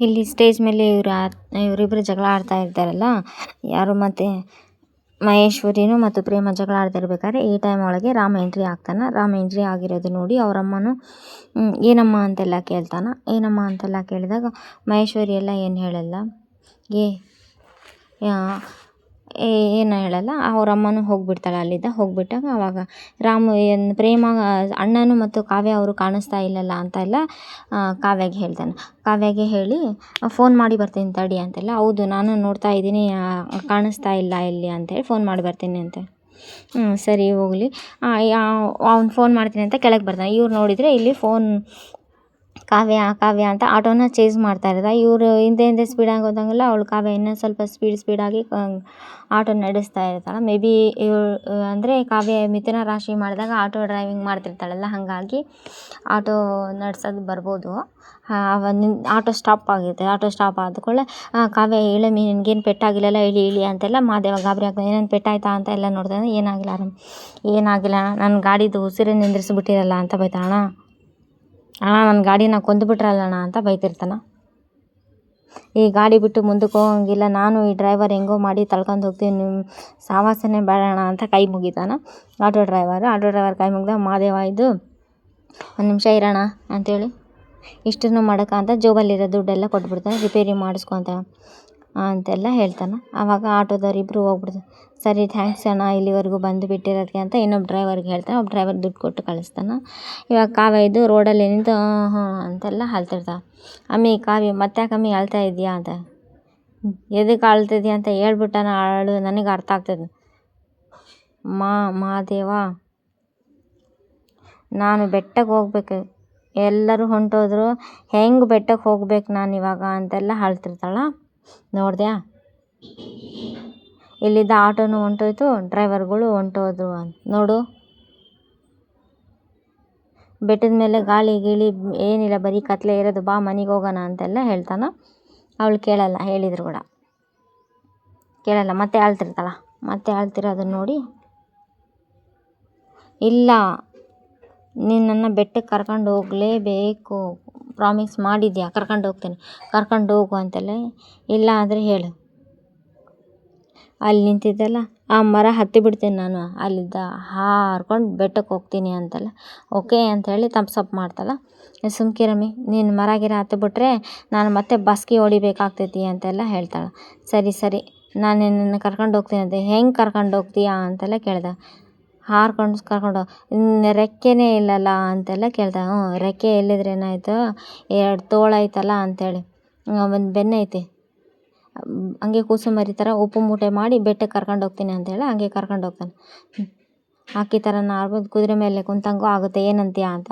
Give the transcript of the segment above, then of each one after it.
ಇಲ್ಲಿ ಸ್ಟೇಜ್ ಮೇಲೆ ಇವರಿಬ್ಬರು ಜಗಳ ಆಡ್ತಾ ಇರ್ತಾರಲ್ಲ, ಯಾರು ಮತ್ತು ಮಹೇಶ್ವರಿನೂ ಮತ್ತು ಪ್ರೇಮ ಜಗಳ ಆಡ್ತಿರ್ಬೇಕಾದ್ರೆ ಈ ಟೈಮ್ ಒಳಗೆ ರಾಮ ಎಂಟ್ರಿ ಆಗ್ತಾನೆ. ರಾಮ ಎಂಟ್ರಿ ಆಗಿರೋದು ನೋಡಿ ಅವರಮ್ಮನು ಏನಮ್ಮ ಅಂತೆಲ್ಲ ಕೇಳ್ತಾನೆ. ಏನಮ್ಮ ಅಂತೆಲ್ಲ ಕೇಳಿದಾಗ ಮಹೇಶ್ವರಿ ಎಲ್ಲ ಏನು ಹೇಳಲ್ಲ, ಏನು ಹೇಳಲ್ಲ. ಅವರಮ್ಮನೂ ಹೋಗಿಬಿಡ್ತಾಳೆ ಅಲ್ಲಿಂದ. ಹೋಗಿಬಿಟ್ಟಾಗ ಅವಾಗ ಪ್ರೇಮ ಅಣ್ಣನೂ ಮತ್ತು ಕಾವ್ಯ ಅವರು ಕಾಣಿಸ್ತಾ ಇಲ್ಲಲ್ಲ ಅಂತ ಎಲ್ಲ ಕಾವ್ಯಗೆ ಹೇಳ್ತಾನೆ. ಕಾವ್ಯಗೆ ಹೇಳಿ ಫೋನ್ ಮಾಡಿ ಬರ್ತೀನಿ ತಡಿ ಅಂತೆಲ್ಲ. ಹೌದು ನಾನು ನೋಡ್ತಾ ಇದ್ದೀನಿ, ಕಾಣಿಸ್ತಾ ಇಲ್ಲ ಇಲ್ಲಿ ಅಂತೇಳಿ ಫೋನ್ ಮಾಡಿ ಬರ್ತೀನಿ ಅಂತ. ಸರಿ ಹೋಗಲಿ, ಅವ್ನು ಫೋನ್ ಮಾಡ್ತೀನಿ ಅಂತ ಕೆಳಗೆ ಬರ್ತಾನೆ. ಇವ್ರು ನೋಡಿದರೆ ಇಲ್ಲಿ ಫೋನ್ ಕಾವ್ಯ ಅಂತ ಆಟೋನ ಚೇಸ್ ಮಾಡ್ತಾ ಇರೋದು. ಇವರು ಹಿಂದೆ ಸ್ಪೀಡಾಗಿ ಹೋದಂಗೆಲ್ಲ ಅವಳು ಕಾವ್ಯ ಇನ್ನೂ ಸ್ವಲ್ಪ ಸ್ಪೀಡಾಗಿ ಆಟೋ ನಡೆಸ್ತಾ ಇರ್ತಾಳೆ. ಮೇ ಬಿ ಅಂದರೆ ಕಾವ್ಯ ಮಿಥುನ ರಾಶಿ ಮಾಡಿದಾಗ ಆಟೋ ಡ್ರೈವಿಂಗ್ ಮಾಡ್ತಿರ್ತಾಳಲ್ಲ, ಹಾಗಾಗಿ ಆಟೋ ನಡ್ಸೋದು ಬರ್ಬೋದು. ಆಟೋ ಸ್ಟಾಪ್ ಆಗಿರುತ್ತೆ. ಆಟೋ ಸ್ಟಾಪ್ ಆದ ಕೂಡಲೇ ಕಾವ್ಯ ಹೇಳಮ್ಮಿ ನಿನಗೇನು ಪೆಟ್ಟಾಗಿಲ್ಲಲ್ಲ, ಇಳಿ ಅಂತೆಲ್ಲ ಮಾದೇವ ಗಾಬರಿ ಆಗ್ತಾನೆ. ಏನೇನು ಪೆಟ್ಟಾಯ್ತಾ ಅಂತ ಎಲ್ಲ ನೋಡ್ತಾನೆ. ಏನಾಗಿಲ್ಲ ನನ್ನ ಗಾಡಿದು ಉಸಿರೇ ನಿಂದ್ರಿಸ್ಬಿಟ್ಟಿರಲ್ಲ ಅಂತ ಬೈತಾಳ. ಅಣ್ಣ ನನ್ನ ಗಾಡಿನ ಕೊಂದುಬಿಟ್ರಲ್ಲಣ್ಣ ಅಂತ ಬೈತಿರ್ತಾನೆ. ಈ ಗಾಡಿ ಬಿಟ್ಟು ಮುಂದಕ್ಕೆ ಹೋಗಂಗಿಲ್ಲ, ನಾನು ಈ ಡ್ರೈವರ್ ಹೆಂಗೋ ಮಾಡಿ ತಳ್ಕೊಂಡು ಹೋಗ್ತೀನಿ, ನಿಮ್ಮ ಸಾವಾಸನೆ ಬೇಡಣ ಅಂತ ಕೈ ಮುಗಿತಾನೆ ಆಟೋ ಡ್ರೈವರ್ ಕೈ ಮುಗ್ದ. ಮಾದೇವ ಇದ್ದು ಒಂದು ನಿಮಿಷ ಇರೋಣ ಅಂಥೇಳಿ ಇಷ್ಟನ್ನು ಮಾಡೋಕ್ಕ ಅಂತ ಜೋಬಲ್ಲಿರೋ ದುಡ್ಡೆಲ್ಲ ಕೊಟ್ಬಿಡ್ತಾನೆ. ರಿಪೇರಿ ಮಾಡಿಸ್ಕೊಂತ ಅಂತೆಲ್ಲ ಹೇಳ್ತಾನೆ. ಆವಾಗ ಆಟೋದವ್ರು ಇಬ್ಬರು ಹೋಗ್ಬಿಡ್ತಾರೆ. ಸರಿ ಥ್ಯಾಂಕ್ಸ್ ಅಣ್ಣ ಇಲ್ಲಿವರೆಗೂ ಬಂದು ಬಿಟ್ಟಿರೋದಕ್ಕೆ ಅಂತ ಇನ್ನೊಬ್ಬ ಡ್ರೈವರ್ಗೆ ಹೇಳ್ತಾನೆ. ಒಬ್ಬ ಡ್ರೈವರ್ ದುಡ್ಡು ಕೊಟ್ಟು ಕಳಿಸ್ತಾನೆ. ಇವಾಗ ಕಾವ್ಯ ಇದ್ದು ರೋಡಲ್ಲಿ ನಿಂತು ಅಂತೆಲ್ಲ ಅಳ್ತಿರ್ತಾಳೆ. ಅಮ್ಮಿ ಕಾವ್ಯ ಮತ್ತ್ಯಾಕಮ್ಮಿ ಅಳ್ತಾ ಇದೆಯಾ ಅಂತ. ಎದಕ್ಕೆ ಅಳ್ತಿದ್ಯಾ ಅಂತ ಹೇಳ್ಬಿಟ್ಟಾನ ಅಳು, ನನಗೆ ಅರ್ಥ ಆಗ್ತದೆ. ಮಾದೇವ ನಾನು ಬೆಟ್ಟಕ್ಕೆ ಹೋಗ್ಬೇಕು, ಎಲ್ಲರೂ ಹೊಂಟೋದ್ರು, ಹೆಂಗೆ ಬೆಟ್ಟಕ್ಕೆ ಹೋಗ್ಬೇಕು ನಾನು ಇವಾಗ ಅಂತೆಲ್ಲ ಅಳ್ತಿರ್ತಾಳೆ. ನೋಡಿದ್ಯಾ ಇಲ್ಲಿದ್ದ ಆಟೋನು ಹೊಂಟೋಯ್ತು, ಡ್ರೈವರ್ಗಳು ಹೊಂಟೋದ್ರು ಅಂತ ನೋಡು. ಬೆಟ್ಟದ ಮೇಲೆ ಗಾಳಿ ಗೀಳಿ ಏನಿಲ್ಲ, ಬರೀ ಕತ್ಲೆ ಇರೋದು, ಬಾ ಮನೆಗೆ ಹೋಗೋಣ ಅಂತೆಲ್ಲ ಹೇಳ್ತಾನೆ. ಅವಳು ಕೇಳಲ್ಲ, ಹೇಳಿದ್ರು ಕೂಡ ಕೇಳಲ್ಲ. ಮತ್ತೆ ಅಳ್ತಿರೋದನ್ನ ನೋಡಿ, ಇಲ್ಲ ನೀನು ನನ್ನ ಬೆಟ್ಟಕ್ಕೆ ಕರ್ಕೊಂಡು ಹೋಗಲೇಬೇಕು, ಪ್ರಾಮಿಸ್ ಮಾಡಿದ್ಯಾ, ಕರ್ಕೊಂಡು ಹೋಗ್ತೇನೆ, ಕರ್ಕೊಂಡು ಹೋಗು ಅಂತೆಲ್ಲ. ಇಲ್ಲ ಅಂದರೆ ಹೇಳು, ಅಲ್ಲಿ ನಿಂತಿದ್ದಲ್ಲ ಆ ಮರ ಹತ್ತಿ ಬಿಡ್ತೀನಿ ನಾನು, ಅಲ್ಲಿದ್ದ ಹಾರ್ಕೊಂಡು ಬೆಟ್ಟಕ್ಕೆ ಹೋಗ್ತೀನಿ ಅಂತೆಲ್ಲ. ಓಕೆ ಅಂಥೇಳಿ ತಪ್ಸಪ್ ಮಾಡ್ತಾಳೆ. ಸುಮ್ಕಿರಮ್ಮಿ, ನೀನು ಮರ ಗಿರ ಹತ್ತಿಬಿಟ್ರೆ ನಾನು ಮತ್ತೆ ಬಸ್ಗೆ ಹೊಡಿಬೇಕಾಗ್ತೈತಿ ಅಂತೆಲ್ಲ ಹೇಳ್ತಾಳೆ. ಸರಿ ನಾನು ನಿನ್ನನ್ನು ಕರ್ಕೊಂಡು ಹೋಗ್ತೀನಿ ಅಂತ. ಹೆಂಗೆ ಕರ್ಕೊಂಡು ಹೋಗ್ತೀಯಾ ಅಂತೆಲ್ಲ ಕೇಳ್ದೆ. ಹಾರ್ಕೊಂಡು ಕರ್ಕೊಂಡು ರೆಕ್ಕೆನೇ ಇಲ್ಲಲ್ಲ ಅಂತೆಲ್ಲ ಕೇಳ್ದೆ. ರೆಕ್ಕೆ ಎಲ್ಲಿದ್ರೆ ಏನಾಯಿತು, 2 ತೋಳು ಐತಲ್ಲ ಅಂಥೇಳಿ, ಒಂದು ಬೆನ್ನೈತಿ, ಹಂಗೆ ಕೂಸುಮರಿ ಥರ ಉಪ್ಪು ಮೂಟೆ ಮಾಡಿ ಬೆಟ್ಟಕ್ಕೆ ಕರ್ಕೊಂಡು ಹೋಗ್ತೀನಿ ಅಂತೇಳಿ ಹಂಗೆ ಕರ್ಕೊಂಡು ಹೋಗ್ತಾನೆ. ಅಕ್ಕಿ ಥರ ನಾರ್ಬೋದು ಕುದುರೆ ಮೇಲೆ ಕುಂತಂಗೂ ಆಗುತ್ತೆ, ಏನಂತೀಯ ಅಂತ.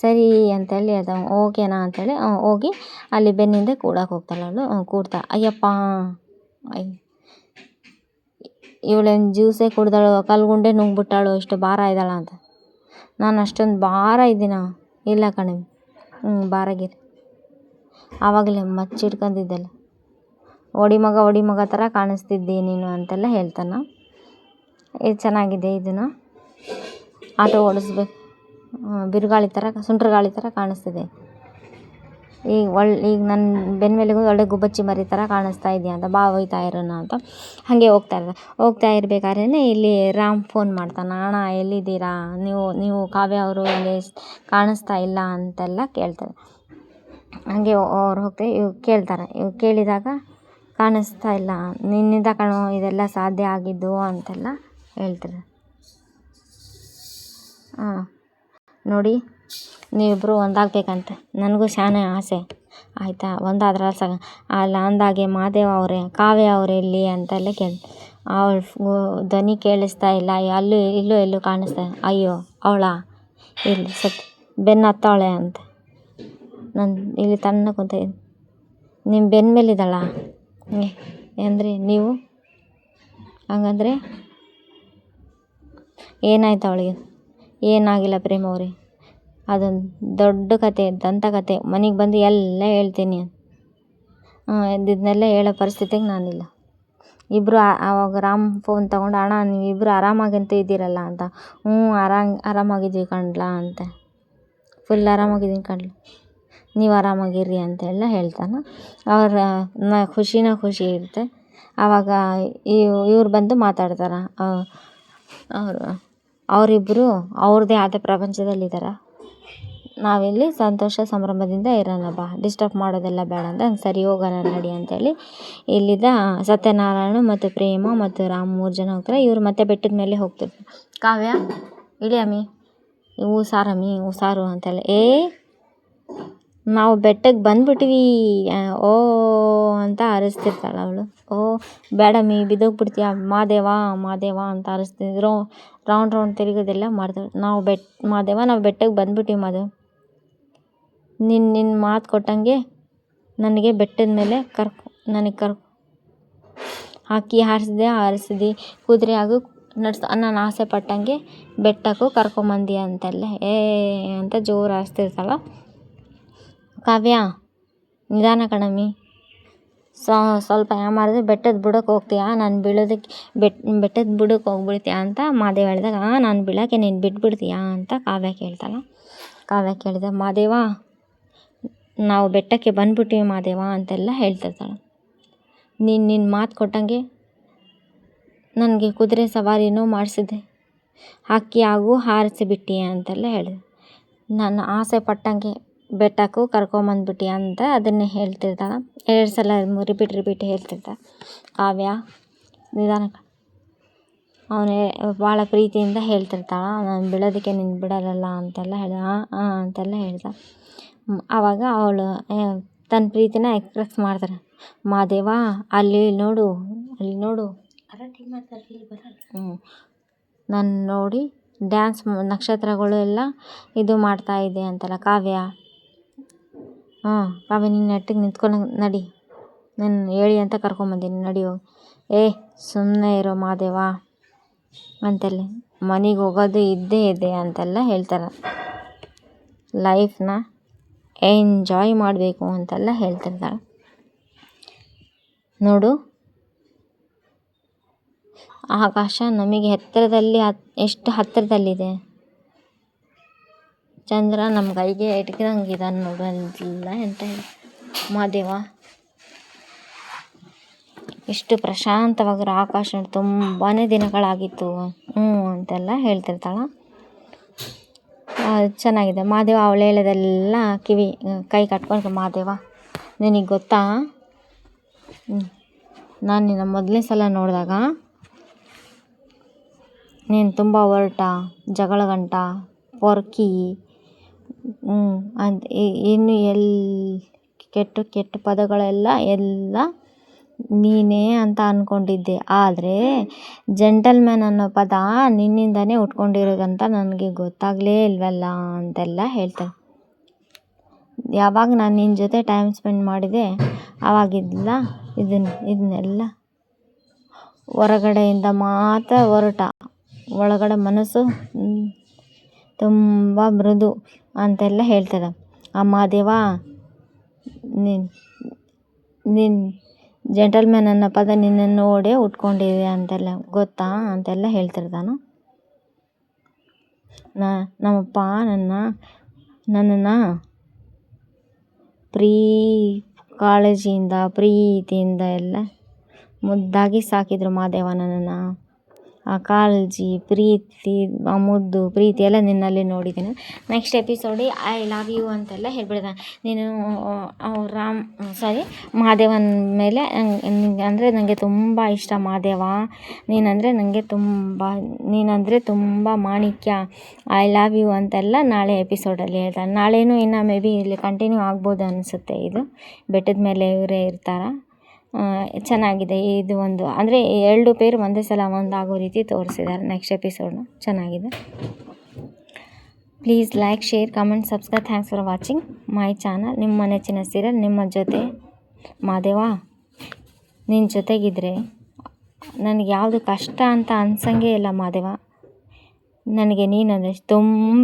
ಸರಿ ಅಂತೇಳಿ ಅದು ಓಕೆನಾ ಅಂಥೇಳಿ ಹೋಗಿ ಅಲ್ಲಿ ಬೆನ್ನಿಂದ ಕೂಡಕ್ಕೆ ಹೋಗ್ತಾಳೆ. ಅವಳು ಕೂಡ್ತಾ ಅಯ್ಯಪ್ಪ ಇವಳೇನು ಜ್ಯೂಸೇ ಕುಡ್ದಾಳು, ಕಲ್ಗುಂಡೆ ನುಂಗ್ಬಿಟ್ಟಾಳು, ಇಷ್ಟು ಭಾರ ಇದ್ದಾಳ ಅಂತ. ನಾನು ಅಷ್ಟೊಂದು ಭಾರ ಇದ್ದೀನ? ಇಲ್ಲ ಕಣೆ, ಭಾರಗಿರಿ ಆವಾಗಲೇ ಮಚ್ಚಿಡ್ಕೊಂಡಿದ್ದೆಲ್ಲ, ಒಡಿ ಮಗ ಥರ ಕಾಣಿಸ್ತಿದ್ದೆ ನೀನು ಅಂತೆಲ್ಲ ಹೇಳ್ತಾನೆ. ಇದು ಚೆನ್ನಾಗಿದೆ, ಇದನ್ನು ಆಟೋ ಓಡಿಸ್ಬೇಕು, ಬಿರುಗಾಳಿ ಥರ ಸುಂಟ್ರ ಗಾಳಿ ಥರ ಕಾಣಿಸ್ತಿದೆ. ಈಗ ನನ್ನ ಬೆನ್ನ ಮೇಲೆ ಒಳ್ಳೆ ಗುಬ್ಬಚ್ಚಿ ಮರಿ ಥರ ಕಾಣಿಸ್ತಾ ಇದೆಯಾ ಅಂತ, ಬಾ ಹೋಯ್ತಾ ಇರೋಣ ಅಂತ ಹಾಗೆ ಹೋಗ್ತಾ ಇರಬೇಕಾದ್ರೆ ಇಲ್ಲಿ ರಾಮ್ ಫೋನ್ ಮಾಡ್ತಾನೆ. ಅಣ್ಣ ಎಲ್ಲಿದ್ದೀರಾ ನೀವು ಕಾವ್ಯ ಅವರು ಇಲ್ಲಿ ಕಾಣಿಸ್ತಾ ಇಲ್ಲ ಅಂತೆಲ್ಲ ಕೇಳ್ತಾರೆ. ಹಾಗೆ ಅವ್ರು ಹೋಗ್ತಾರೆ, ಇವ್ರು ಕೇಳ್ತಾರೆ. ಇವ್ರು ಕೇಳಿದಾಗ ಕಾಣಿಸ್ತಾ ಇಲ್ಲ, ನಿನ್ನಿಂದ ಕಣೋ ಇದೆಲ್ಲ ಸಾಧ್ಯ ಆಗಿದ್ದು ಅಂತೆಲ್ಲ ಹೇಳ್ತಾರೆ. ನೋಡಿ ನೀವಿಬ್ಬರು ಒಂದಾಗಬೇಕಂತ ನನಗೂ ಶಾನೆ ಆಸೆ ಆಯಿತಾ, ಒಂದಾದ್ರೆ ಅಲ್ಲ ಅಂದಾಗೆ ಮಾದೇವ ಅವರೇ, ಕಾವ್ಯ ಅವರೆಲ್ಲಿ ಅಂತೆಲ್ಲ ಅವಳು ಧ್ವನಿ ಕೇಳಿಸ್ತಾ ಇಲ್ಲ, ಎಲ್ಲೂ ಕಾಣಿಸ್ತಾ. ಅಯ್ಯೋ ಅವಳಾ, ಇಲ್ಲಿ ಬೆನ್ನು ಹತ್ತವಳೆ ಅಂತ. ನಾನು ಇಲ್ಲಿ ತನ್ನ ಕುಂತ, ನಿಮ್ಮ ಬೆನ್ನ ಮೇಲಿದ್ದಾಳ ಅಂದರೆ ನೀವು, ಹಂಗಂದರೆ ಏನಾಯ್ತು ಅವಳಿಗೆ? ಏನಾಗಿಲ್ಲ ಪ್ರೇಮ ಅವ್ರೆ, ಅದೊಂದು ದೊಡ್ಡ ಕತೆ, ದಂತಕತೆ, ಮನೆಗೆ ಬಂದು ಎಲ್ಲ ಹೇಳ್ತೀನಿ. ಇದನ್ನೆಲ್ಲ ಹೇಳೋ ಪರಿಸ್ಥಿತಿಗೆ ನಾನಿಲ್ಲ. ಇಬ್ಬರು ಆವಾಗ ರಾಮ್ ಫೋನ್ ತೊಗೊಂಡು, ಅಣ್ಣ ನೀವಿಬ್ಬರು ಆರಾಮಾಗಂತ ಇದ್ದೀರಲ್ಲ ಅಂತ. ಆರಾಮಾಗಿದ್ವಿ ಕಣ್ಲಾ ಅಂತ, ಫುಲ್ ಆರಾಮಾಗಿದ್ದೀನಿ ಕಣ್ಲ. ನೀವು ಆರಾಮಾಗಿರ್ರಿ ಅಂತೆಲ್ಲ ಹೇಳ್ತಾನೆ. ಅವ್ರ ಖುಷಿ ಇರುತ್ತೆ. ಆವಾಗ ಇವ್ರು ಬಂದು ಮಾತಾಡ್ತಾರೆ. ಅವರಿಬ್ಬರು ಅವ್ರದ್ದೇ ಆದ ಪ್ರಪಂಚದಲ್ಲಿದ್ದಾರೆ. ನಾವಿಲ್ಲಿ ಸಂತೋಷ ಸಂಭ್ರಮದಿಂದ ಇರೋಣ ಬಾ, ಡಿಸ್ಟರ್ಬ್ ಮಾಡೋದೆಲ್ಲ ಬೇಡ ಅಂತ. ಸರಿ ಹೋಗೋಣ ನಡಿ ಅಂತೇಳಿ ಇಲ್ಲಿದ್ದ ಸತ್ಯನಾರಾಯಣ ಮತ್ತು ಪ್ರೇಮ ಮತ್ತು ರಾಮ್ 3 ಜನ ಹೋಗ್ತಾರೆ. ಇವ್ರು ಮತ್ತೆ ಬೆಟ್ಟದ ಮೇಲೆ ಹೋಗ್ತಿರ್ತಾರೆ. ಕಾವ್ಯ ಇಳಿಯಮ್ಮಿ, ಹುಷಾರಮ್ಮಿ ಹುಷಾರು ಅಂತೆಲ್ಲ. ನಾವು ಬೆಟ್ಟಕ್ಕೆ ಬಂದ್ಬಿಟ್ವಿ ಓ ಅಂತ ಅರಸ್ತಿರ್ತಾಳೆ ಅವಳು. ಓ ಬೇಡಮ್ಮಿ ಬಿದ್ದೋಗ್ಬಿಡ್ತೀಯ ಮಾದೇವ ಅಂತ ಅರಸ್ತಿದ್ರು. ರೌಂಡ್ ತಿರುಗೋದೆಲ್ಲ ಮಾಡ್ತಾಳೆ. ಮಾದೇವ ನಾವು ಬೆಟ್ಟಕ್ಕೆ ಬಂದ್ಬಿಟ್ಟಿವಿ ಮಾದೇವ, ನಿನ್ನ ಮಾತು ಕೊಟ್ಟಂಗೆ ನನಗೆ ಬೆಟ್ಟದ ಮೇಲೆ ನನಗೆ ಹಾಕಿ ಹಾರಿಸಿದಿ ಕುದುರೆ ಹಾಗೂ ನಾನು ಆಸೆ ಪಟ್ಟಂಗೆ ಬೆಟ್ಟಕ್ಕೂ ಕರ್ಕೊಂಬಂದಿ ಅಂತೆಲ್ಲ ಅಂತ ಜೋರು ಹಾರಿಸ್ತಿರ್ತಾಳ. ಕಾವ್ಯ ನಿಧಾನ ಕಣಮ್ಮಿ, ಸ್ವಲ್ಪ ಮಾಡಿದ್ರೆ ಬೆಟ್ಟದ ಬುಡಕ್ಕೆ ಹೋಗ್ತೀಯಾ, ನಾನು ಬೀಳೋದಕ್ಕೆ ಬೆಟ್ಟದ ಬುಡಕ್ಕೆ ಹೋಗ್ಬಿಡ್ತೀಯಾ ಅಂತ ಮಾದೇವ ಹೇಳಿದಾಗ, ನಾನು ಬೀಳೋಕ್ಕೆ ನೀನು ಬಿಟ್ಬಿಡ್ತೀಯಾ ಅಂತ ಕಾವ್ಯ ಕೇಳ್ತಾಳೆ. ಕಾವ್ಯ ಕೇಳಿದ ಮಾದೇವ ನಾವು ಬೆಟ್ಟಕ್ಕೆ ಬಂದ್ಬಿಟ್ಟಿವಿ ಮಾದೇವ ಅಂತೆಲ್ಲ ಹೇಳ್ತಿರ್ತಾಳೆ. ನಿನ್ನ ಮಾತು ಕೊಟ್ಟಂಗೆ ನನಗೆ ಕುದುರೆ ಸವಾರಿನೂ ಮಾಡಿಸಿದೆ, ಹಕ್ಕಿ ಹಾಗೂ ಹಾರಿಸಿಬಿಟ್ಟಿ ಅಂತೆಲ್ಲ ಹೇಳಿದೆ. ನಾನು ಆಸೆ ಪಟ್ಟಂಗೆ ಬೆಟ್ಟಕ್ಕೂ ಕರ್ಕೊಂಬಂದ್ಬಿಟ್ಟಿ ಅಂತ ಅದನ್ನೇ ಹೇಳ್ತಿರ್ತಾಳೆ. 2 ಸಲ ರಿಪೀಟ್ ಹೇಳ್ತಿರ್ತಾಳೆ. ಕಾವ್ಯ ನಿಧಾನ, ಅವನೇ ಭಾಳ ಪ್ರೀತಿಯಿಂದ ಹೇಳ್ತಿರ್ತಾಳೆ. ನಾನು ಬೀಳೋದಕ್ಕೆ ನೀನು ಬಿಡೋಲ್ಲ ಅಂತೆಲ್ಲ ಅಂತೆಲ್ಲ ಹೇಳ್ದ. ಆವಾಗ ಅವಳು ತನ್ನ ಪ್ರೀತಿನ ಎಕ್ಸ್ಪ್ರೆಸ್ ಮಾಡ್ತಾರೆ. ಮಾದೇವ ಅಲ್ಲಿ ನೋಡು ನಾನು ನೋಡಿ ಡ್ಯಾನ್ಸ್ ನಕ್ಷತ್ರಗಳು ಎಲ್ಲ ಇದು ಮಾಡ್ತಾ ಇದೆ ಅಂತಲ್ಲ. ಕಾವ್ಯ ನೀನು ನೆಟ್ಟಿಗೆ ನಿಂತ್ಕೊಂಡು ನಡಿ, ನಾನು ಹೇಳಿ ಅಂತ ಕರ್ಕೊಂಬಂದೀನಿ ನಡಿ ಹೋಗಿ. ಸುಮ್ಮನೆ ಇರೋ ಮಾದೇವ ಅಂತೆಲ್ಲ, ಮನೆಗೆ ಹೋಗೋದು ಇದ್ದೇ ಇದೆ ಅಂತೆಲ್ಲ ಹೇಳ್ತಾರೆ. ಲೈಫ್ನ ಎಂಜಾಯ್ ಮಾಡಬೇಕು ಅಂತೆಲ್ಲ ಹೇಳ್ತಿರ್ತಾಳೆ. ನೋಡು ಆಕಾಶ ನಮಗೆ ಎತ್ತರದಲ್ಲಿ ಎಷ್ಟು ಹತ್ತಿರದಲ್ಲಿದೆ, ಚಂದ್ರ ನಮ್ಮ ಕೈಗೆ ಇಟ್ಕೊಂಡಂಗಿದ್ದಾನೆ ನೋಡು ಅಂತೆಲ್ಲ ಅಂತ ಹೇಳಿ. ಮಾದೇವ ಎಷ್ಟು ಪ್ರಶಾಂತವಾಗಿರೋ ಆಕಾಶ ತುಂಬಾ ದಿನಗಳಾಗಿತ್ತು ಅಂತೆಲ್ಲ ಹೇಳ್ತಿರ್ತಾಳೆ. ಚೆನ್ನಾಗಿದೆ. ಮಾದೇವ ಅವಳು ಹೇಳೋದೆಲ್ಲ ಕೈ ಕಟ್ಕೊಂಡು, ಮಾದೇವ ನಿನಗೆ ಗೊತ್ತಾ, ನಾನು ನಿನ್ನ ಮೊದಲನೇ ಸಲ ನೋಡಿದಾಗ ನೀನು ತುಂಬ ಒರಟ, ಜಗಳಗಂಟ, ಪೊರ್ಕಿ ಅಂತ ಇನ್ನು ಕೆಟ್ಟ ಪದಗಳೆಲ್ಲ ನೀನೇ ಅಂತ ಅಂದ್ಕೊಂಡಿದ್ದೆ. ಆದರೆ ಜೆಂಟಲ್ಮ್ಯಾನ್ ಅನ್ನೋ ಪದ ನಿನ್ನಿಂದನೇ ಉಟ್ಕೊಂಡಿರೋದಂತ ನನಗೆ ಗೊತ್ತಾಗಲೇ ಇಲ್ವಲ್ಲ ಅಂತೆಲ್ಲ ಹೇಳ್ತಾಳೆ. ಯಾವಾಗ ನಾನು ನಿನ್ನ ಜೊತೆ ಟೈಮ್ ಸ್ಪೆಂಡ್ ಮಾಡಿದೆ ಆವಾಗಿಲ್ಲ ಇದನ್ನೆಲ್ಲ ಹೊರಗಡೆಯಿಂದ ಮಾತ್ರ ಒರಟ, ಒಳಗಡೆ ಮನಸ್ಸು ತುಂಬ ಮೃದು ಅಂತೆಲ್ಲ ಹೇಳ್ತದೆ. ಆ ಮಾದೇವ ನಿನ್ನ ಜೆಂಟಲ್ಮ್ಯಾನ್ ಅನ್ನೋ ಪದ ನಿನ್ನನ್ನು ನೋಡೇ ಉಟ್ಕೊಂಡಿದೆ ಅಂತೆಲ್ಲ ಗೊತ್ತಾ ಅಂತೆಲ್ಲ ಹೇಳ್ತಿರ್ತಾನೆ. ನಮ್ಮಪ್ಪ ನನ್ನನ್ನು ಕಾಳಜಿಯಿಂದ ಪ್ರೀತಿಯಿಂದ ಎಲ್ಲ ಮುದ್ದಾಗಿ ಸಾಕಿದ್ರು ಮಾದೇವ. ನನ್ನನ್ನು ಆ ಕಾಳಜಿ, ಪ್ರೀತಿ, ಆ ಮುದ್ದು ಪ್ರೀತಿ ಎಲ್ಲ ನಿನ್ನಲ್ಲಿ ನೋಡಿದ್ದೀನಿ. ನೆಕ್ಸ್ಟ್ ಎಪಿಸೋಡಿ ಐ ಲವ್ ಯು ಅಂತೆಲ್ಲ ಹೇಳ್ಬಿಡ್ತಾನೆ. ನೀನು ಮಹಾದೇವನ ಮೇಲೆ ಅಂದರೆ ನನಗೆ ತುಂಬ ಇಷ್ಟ ಮಾದೇವ, ನೀನಂದರೆ ತುಂಬ ಮಾಣಿಕ್ಯ, ಐ ಲವ್ ಯು ಅಂತೆಲ್ಲ ನಾಳೆ ಎಪಿಸೋಡಲ್ಲಿ ಹೇಳ್ತಾನೆ. ನಾಳೆನೂ ಇನ್ನು ಮೇ ಬಿ ಇಲ್ಲಿ ಕಂಟಿನ್ಯೂ ಆಗ್ಬೋದು ಅನಿಸುತ್ತೆ. ಇದು ಬೆಟ್ಟದ ಮೇಲೆ ಇವರೇ ಇರ್ತಾರೆ. ಚೆನ್ನಾಗಿದೆ ಇದು ಒಂದು, ಅಂದರೆ 2 ಪೇರು ಒಂದೇ ಸಲ ಒಂದಾಗೋ ರೀತಿ ತೋರಿಸಿದ್ದಾರೆ. ನೆಕ್ಸ್ಟ್ ಎಪಿಸೋಡ್ನ ಚೆನ್ನಾಗಿದೆ. Please like, share, comment, subscribe. Thanks for watching my channel. ನಿಮ್ಮ ನೆಚ್ಚಿನ ಸೀರಿಯಲ್ ನಿಮ್ಮ ಜೊತೆ. ಮಾದೇವ ನಿನ್ನ ಜೊತೆಗಿದ್ರೆ ನನಗೆ ಯಾವುದು ಕಷ್ಟ ಅಂತ ಅನ್ಸಂಗೇ ಇಲ್ಲ ಮಾದೇವ. ನನಗೆ ನೀನಂದರೆ ತುಂಬ